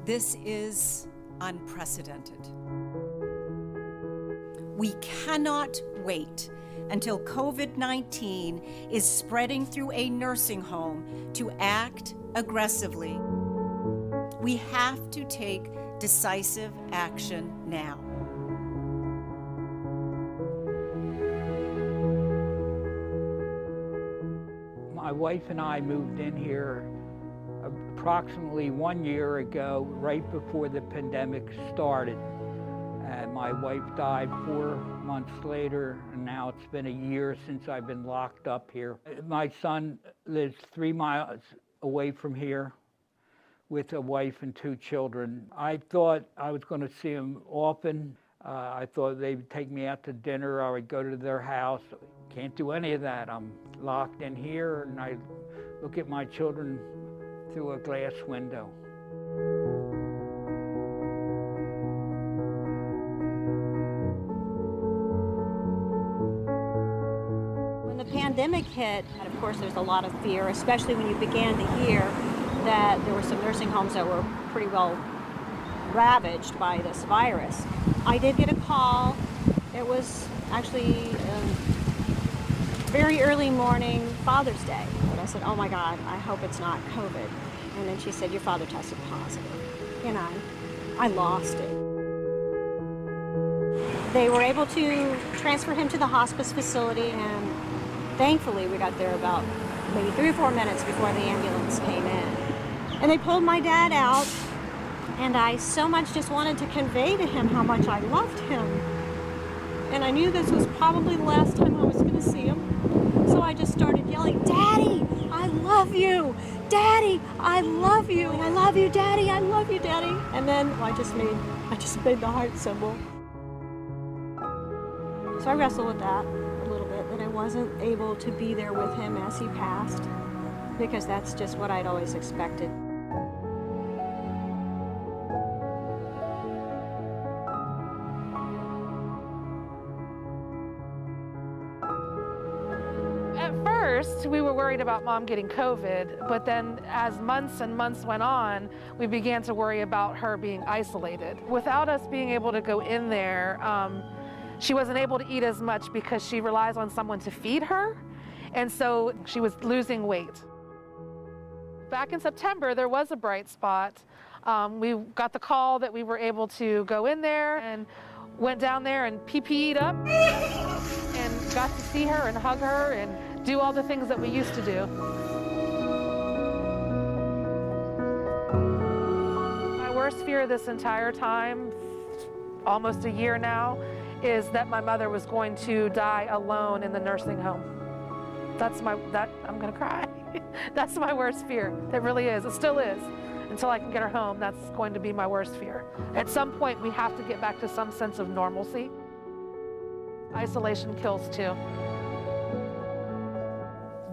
This is unprecedented. We cannot wait until COVID-19 is spreading through a nursing home to act aggressively. We have to take decisive action now. My wife and I moved in here approximately 1 year ago, right before the pandemic started. And my wife died 4 months later, and now it's been a year since I've been locked up here. My son lives 3 miles away from here with a wife and 2 children. I thought I was going to see him often. I thought they would take me out to dinner, I would go to their house. Can't do any of that. I'm locked in here, and I look at my children through a glass window. When the pandemic hit, and of course there's a lot of fear, especially when you began to hear that there were some nursing homes that were pretty well ravaged by this virus. I did get a call. It was actually very early morning, Father's Day. But I said, oh my God, I hope it's not COVID. And then she said, your father tested positive. And I lost it. They were able to transfer him to the hospice facility, and thankfully we got there about maybe 3 or 4 minutes before the ambulance came in. And they pulled my dad out, and I so much just wanted to convey to him how much I loved him. And I knew this was probably the last time I was going to see him. So I just started yelling, Daddy, I love you. Daddy, I love you. I love you, Daddy. I love you, Daddy. And then I just made the heart symbol. So I wrestled with that a little bit, that I wasn't able to be there with him as he passed, because that's just what I'd always expected. First, we were worried about Mom getting COVID, but then as months and months went on, we began to worry about her being isolated. Without us being able to go in there, she wasn't able to eat as much because she relies on someone to feed her, and so she was losing weight. Back in September, there was a bright spot. We got the call that we were able to go in there, and went down there and PPE'd up and got to see her and hug her and do all the things that we used to do. My worst fear this entire time, almost a year now, is that my mother was going to die alone in the nursing home. I'm gonna cry. That's my worst fear. It really is. It still is. Until I can get her home, that's going to be my worst fear. At some point, we have to get back to some sense of normalcy. Isolation kills too.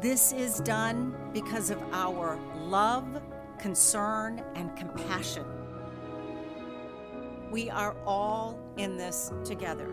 This is done because of our love, concern, and compassion. We are all in this together.